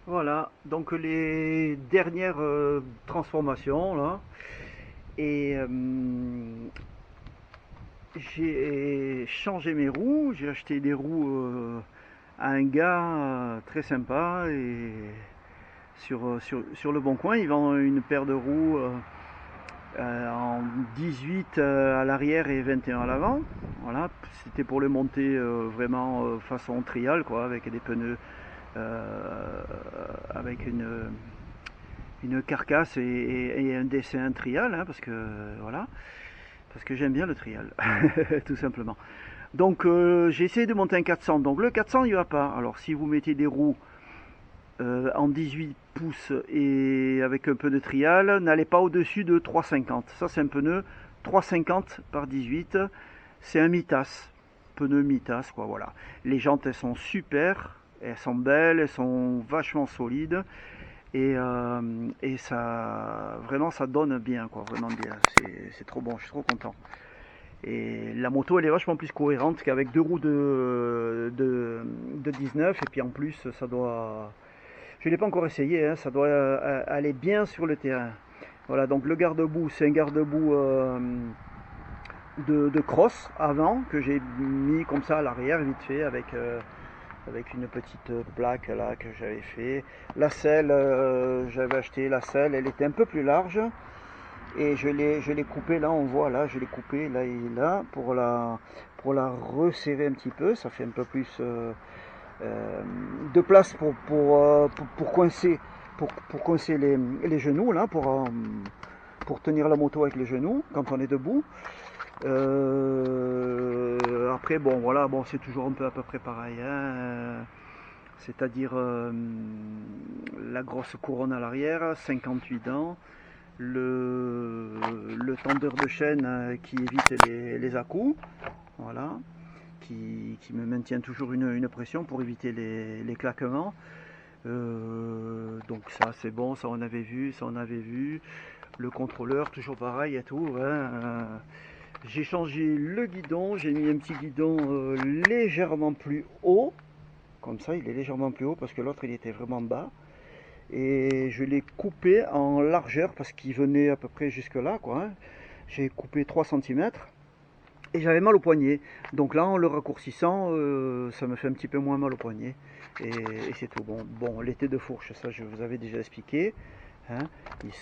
Voilà, donc les dernières transformations là. Et j'ai changé mes roues, j'ai acheté des roues à un gars très sympa et sur le Bon Coin, il vend une paire de roues en 18 à l'arrière et 21 à l'avant. Voilà, c'était pour les monter vraiment façon trial quoi, avec des pneus euh, avec une carcasse et un dessin trial, hein, parce que voilà, parce que j'aime bien le trial, tout simplement. Donc j'ai essayé de monter un 400. Donc le 400 il va pas. Alors si vous mettez des roues en 18 pouces et avec un peu de trial, n'allez pas au-dessus de 3,50. Ça c'est un pneu 3,50 par 18. C'est un Mitas, pneu Mitas quoi. Voilà. Les jantes elles sont super, elles sont belles, elles sont vachement solides. Et ça, vraiment, ça donne bien, quoi, vraiment bien. C'est trop bon, je suis trop content. Et la moto, elle est vachement plus cohérente qu'avec deux roues de 19. Et puis en plus, ça doit. Je ne l'ai pas encore essayé, hein, ça doit aller bien sur le terrain. Voilà, donc le garde-boue, c'est un garde-boue de crosse avant que j'ai mis comme ça à l'arrière, vite fait, avec une petite plaque là que j'avais fait. La selle, j'avais acheté la selle, elle était un peu plus large et je l'ai coupée là, on voit là, je l'ai coupée là et là pour la resserrer un petit peu, ça fait un peu plus de place pour coincer pour coincer les genoux là, pour tenir la moto avec les genoux quand on est debout. Après bon voilà, bon c'est toujours un peu à peu près pareil, hein. C'est-à-dire la grosse couronne à l'arrière, 58 dents, le tendeur de chaîne qui évite les à-coups, voilà, qui me maintient toujours une pression pour éviter les claquements. Donc ça c'est bon, ça on avait vu, ça on avait vu. Le contrôleur, toujours pareil et tout, hein. J'ai changé le guidon, j'ai mis un petit guidon légèrement plus haut, comme ça il est légèrement plus haut parce que l'autre il était vraiment bas. Et je l'ai coupé en largeur parce qu'il venait à peu près jusque là quoi, hein. J'ai coupé 3 cm et j'avais mal au poignet. Donc là en le raccourcissant, ça me fait un petit peu moins mal au poignet. Et c'est tout. Bon, l'été de fourche, ça je vous avais déjà expliqué, hein. Ils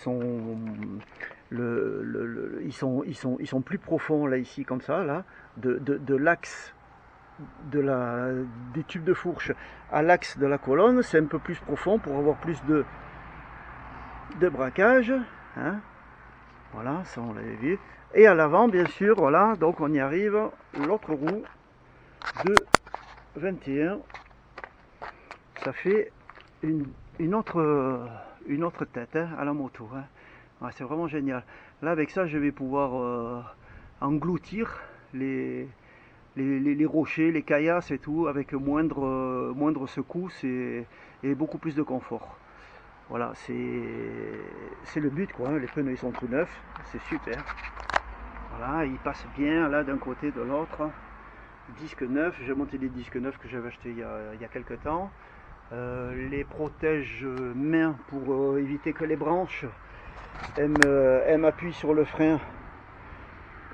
sont, ils sont plus profonds là ici comme ça là, de l'axe des tubes de fourche à l'axe de la colonne, c'est un peu plus profond pour avoir plus de braquage, hein. Voilà, ça on l'avait vu. Et à l'avant, bien sûr, voilà, donc on y arrive, l'autre roue de 21, ça fait une, une, autre, une autre tête, hein, à la moto, hein. Ouais, c'est vraiment génial. Là, avec ça, je vais pouvoir engloutir les rochers, les caillasses et tout, avec moindre secousse et beaucoup plus de confort. Voilà, c'est le but quoi, hein. Les pneus ils sont tout neufs, c'est super. Voilà, ils passent bien là d'un côté de l'autre. Disque neuf, j'ai monté des disques neufs que j'avais achetés il y a quelques temps. Les protège mains pour éviter que les branches elles m'appuient sur le frein.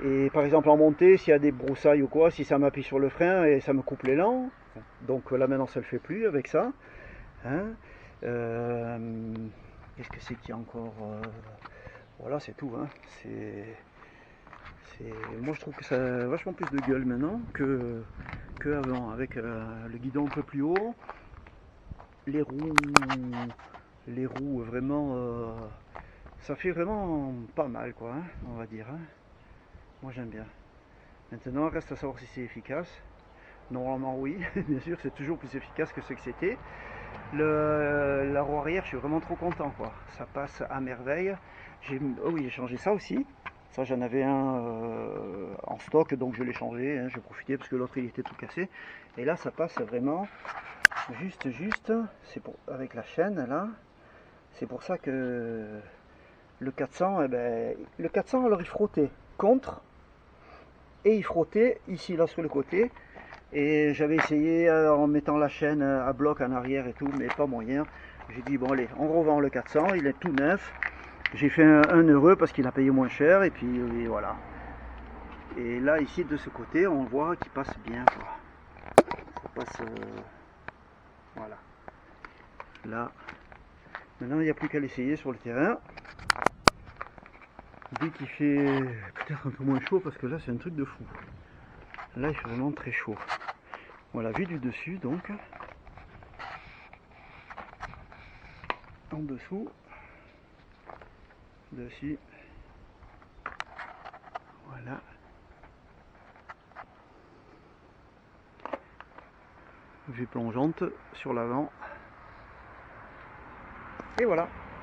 Et par exemple en montée, s'il y a des broussailles ou quoi, si ça m'appuie sur le frein et ça me coupe l'élan, donc là maintenant ça ne le fait plus avec ça, hein. Euh, Qu'est-ce que c'est qu'il y a encore voilà, c'est tout, hein. Moi je trouve que ça a vachement plus de gueule maintenant que avant, avec le guidon un peu plus haut, les roues, les roues vraiment, ça fait vraiment pas mal quoi, hein, on va dire, hein. Moi j'aime bien. Maintenant, reste à savoir si c'est efficace. Normalement oui, bien sûr, c'est toujours plus efficace que ce que c'était. La roue arrière, je suis vraiment trop content quoi. Ça passe à merveille. Oh oui, j'ai changé ça aussi. Ça, j'en avais un en stock, donc je l'ai changé, hein. J'ai profité parce que l'autre il était tout cassé. Et là, ça passe vraiment juste. C'est pour avec la chaîne là. C'est pour ça que le 400, eh ben, le 400 alors il frottait contre et il frottait ici là sur le côté. Et j'avais essayé en mettant la chaîne à bloc en arrière et tout, mais pas moyen. J'ai dit bon allez, on revend le 400, il est tout neuf. J'ai fait un heureux parce qu'il a payé moins cher et puis et voilà. Et là ici de ce côté on voit qu'il passe bien quoi. Ça passe voilà. Là. Maintenant il n'y a plus qu'à l'essayer sur le terrain. Dès qu'il fait peut-être un peu moins chaud parce que là c'est un truc de fou. Là il fait vraiment très chaud. Voilà, vue du dessus donc. En dessous. Dessus. Voilà. Vue plongeante sur l'avant. Et voilà.